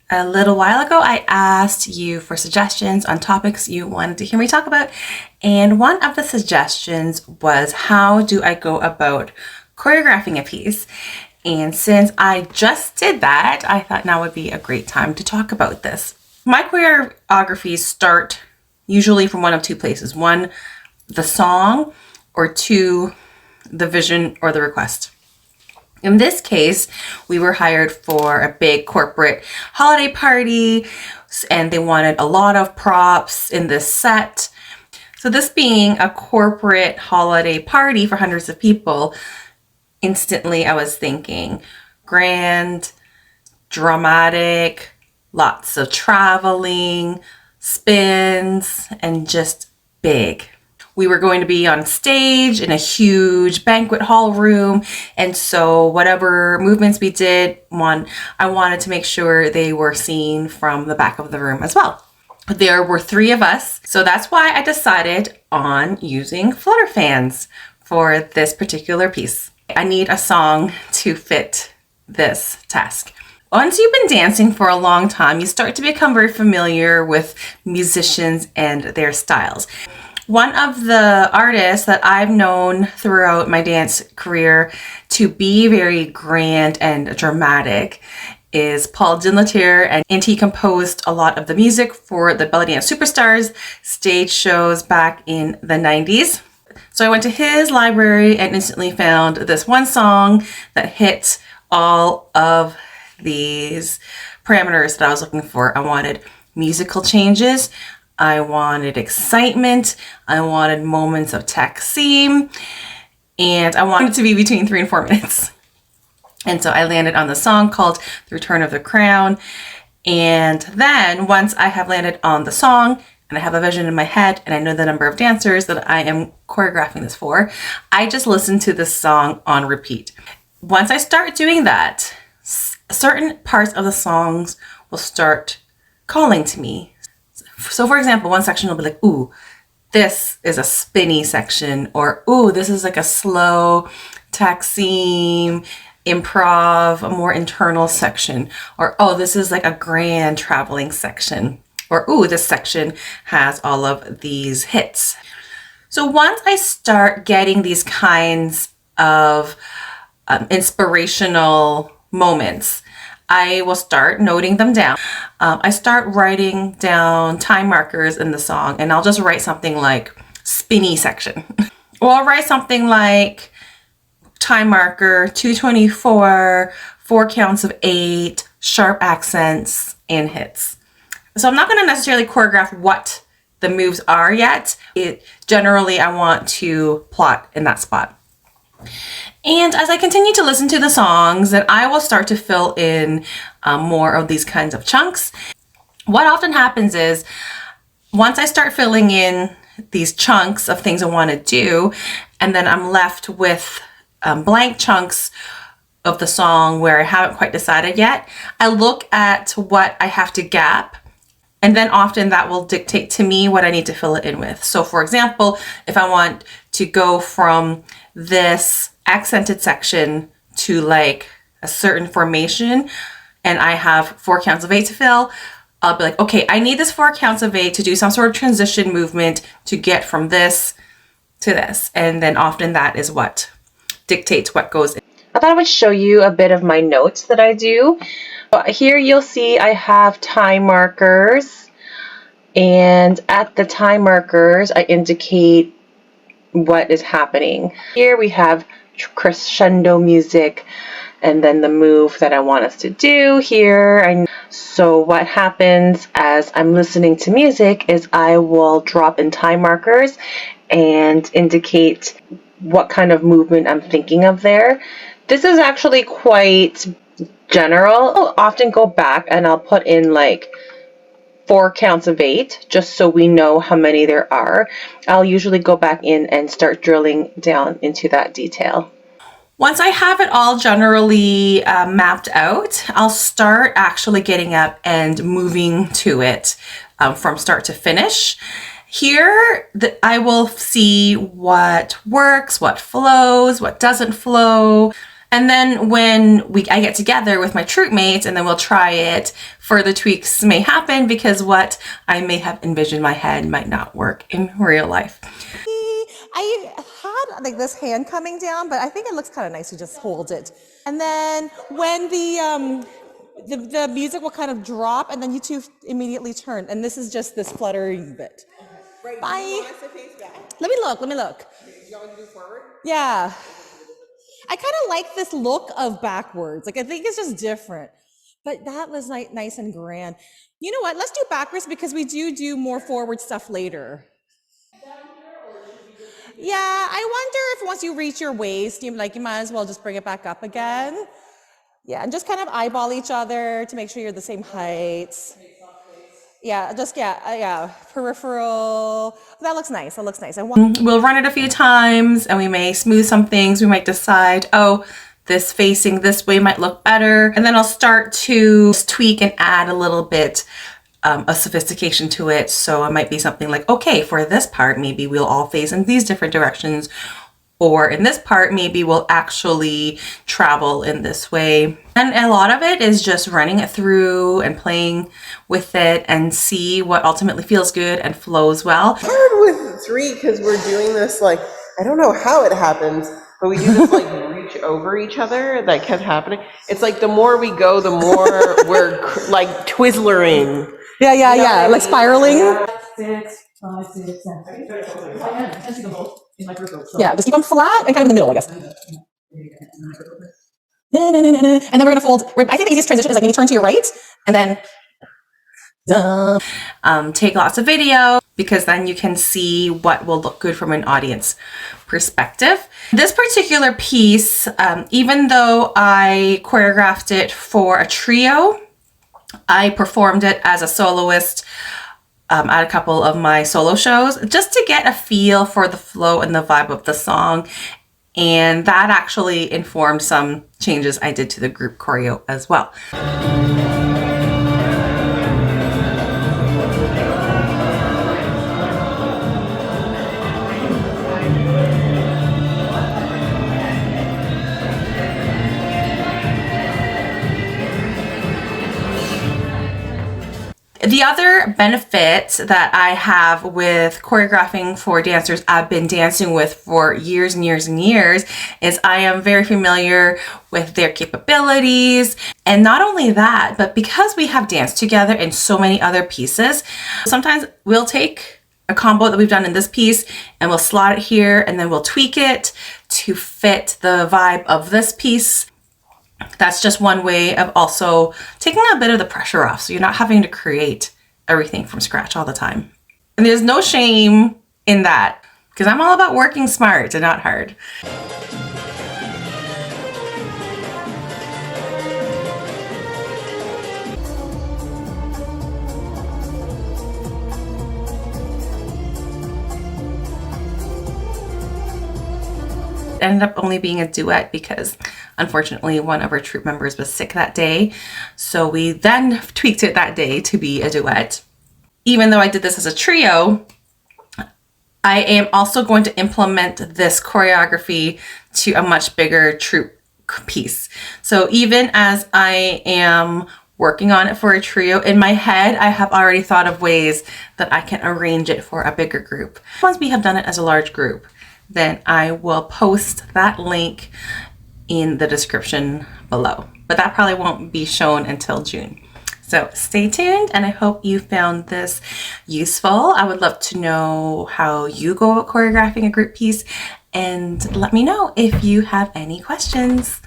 A little while ago, I asked you for suggestions on topics you wanted to hear me talk about, and one of the suggestions was how do I go about choreographing a piece? And since I just did that, I thought now would be a great time to talk about this. My choreographies start usually from one of two places. One, the song, or two, the vision or the request. In this case, we were hired for a big corporate holiday party and they wanted a lot of props in this set. So this being a corporate holiday party for hundreds of people, instantly I was thinking grand, dramatic, lots of traveling, spins, and just big. We were going to be on stage in a huge banquet hall room. And so whatever movements we did, I wanted to make sure they were seen from the back of the room as well. There were 3 of us. So that's why I decided on using flutter fans for this particular piece. I need a song to fit this task. Once you've been dancing for a long time, you start to become very familiar with musicians and their styles. One of the artists that I've known throughout my dance career to be very grand and dramatic is Paul Dinlatier, and he composed a lot of the music for the Belly Dance Superstars stage shows back in the 90s. So I went to his library and instantly found this one song that hit all of these parameters that I was looking for. I wanted musical changes, I wanted excitement, I wanted moments of taqsim, and I wanted it to be between 3 and 4 minutes. And so I landed on the song called The Return of the Crown. And then once I have landed on the song and I have a vision in my head and I know the number of dancers that I am choreographing this for, I just listen to this song on repeat. Once I start doing that, certain parts of the songs will start calling to me. So for example, one section will be like, ooh, this is a spinny section, or ooh, this is like a slow taqsim, improv, a more internal section, or oh, this is like a grand traveling section, or ooh, this section has all of these hits. So once I start getting these kinds of inspirational moments, I will start noting them down. I start writing down time markers in the song, and I'll just write something like spinny section. Or I'll write something like time marker 224, 4 counts of 8, sharp accents, and hits. So I'm not going to necessarily choreograph what the moves are yet. Generally, I want to plot in that spot. And as I continue to listen to the songs, then I will start to fill in more of these kinds of chunks. What often happens is once I start filling in these chunks of things I want to do, and then I'm left with blank chunks of the song where I haven't quite decided yet, I look at what I have to gap. And then often that will dictate to me what I need to fill it in with. So for example, if I want to go from this accented section to like a certain formation and I have 4 counts of 8 to fill, I'll be like, okay, I need this 4 counts of 8 to do some sort of transition movement to get from this to this. And then often that is what dictates what goes in. I thought I would show you a bit of my notes that I do. Here you'll see I have time markers, and at the time markers I indicate what is happening. Here we have crescendo music and then the move that I want us to do here. So what happens as I'm listening to music is I will drop in time markers and indicate what kind of movement I'm thinking of there. This is actually quite general. I'll often go back and I'll put in like 4 counts of 8 just so we know how many there are. I'll usually go back in and start drilling down into that detail. Once I have it all generally mapped out, I'll start actually getting up and moving to it from start to finish. Here, I will see what works, what flows, what doesn't flow. And then when I get together with my troupe mates and then we'll try it, further tweaks may happen because what I may have envisioned in my head might not work in real life. I had like this hand coming down, but I think it looks kind of nice to just hold it. And then when the music will kind of drop, and then you two immediately turn. And this is just this fluttering bit. Right. Bye. Do you want us to face back? Let me look. Okay, do you want to do forward? Yeah. I kind of like this look of backwards. Like, I think it's just different. But that was nice and grand. You know what? Let's do backwards because we do more forward stuff later. Yeah, I wonder if once you reach your waist, you might as well just bring it back up again. Yeah, and just kind of eyeball each other to make sure you're the same height. Yeah, peripheral. That looks nice. We'll run it a few times and we may smooth some things. We might decide, oh, this facing this way might look better. And then I'll start to tweak and add a little bit of sophistication to it. So it might be something like, okay, for this part, maybe we'll all face in these different directions. Or in this part, maybe we'll actually travel in this way. And a lot of it is just running it through and playing with it and see what ultimately feels good and flows well. Hard with 3 because we're doing this like, I don't know how it happens, but we do this like reach over each other that kept happening. It's like the more we go, the more we're like Twizzlering. Yeah, like spiraling. 6, 5, 6, 7. Yeah, just keep them flat and kind of in the middle, I guess. And then we're going to fold. I think the easiest transition is like when you turn to your right and then take lots of video because then you can see what will look good from an audience perspective. This particular piece, even though I choreographed it for a trio, I performed it as a soloist at a couple of my solo shows just to get a feel for the flow and the vibe of the song. And that actually informed some changes I did to the group choreo as well. The other benefit that I have with choreographing for dancers I've been dancing with for years and years and years is I am very familiar with their capabilities. And not only that, but because we have danced together in so many other pieces, sometimes we'll take a combo that we've done in this piece and we'll slot it here and then we'll tweak it to fit the vibe of this piece. That's just one way of also taking a bit of the pressure off, so you're not having to create everything from scratch all the time. And there's no shame in that because I'm all about working smart and not hard. Ended up only being a duet because unfortunately one of our troupe members was sick that day. So we then tweaked it that day to be a duet. Even though I did this as a trio, I am also going to implement this choreography to a much bigger troupe piece. So even as I am working on it for a trio, in my head, I have already thought of ways that I can arrange it for a bigger group. Once we have done it as a large group, then I will post that link in the description below. But that probably won't be shown until June. So stay tuned, and I hope you found this useful. I would love to know how you go about choreographing a group piece, and let me know if you have any questions.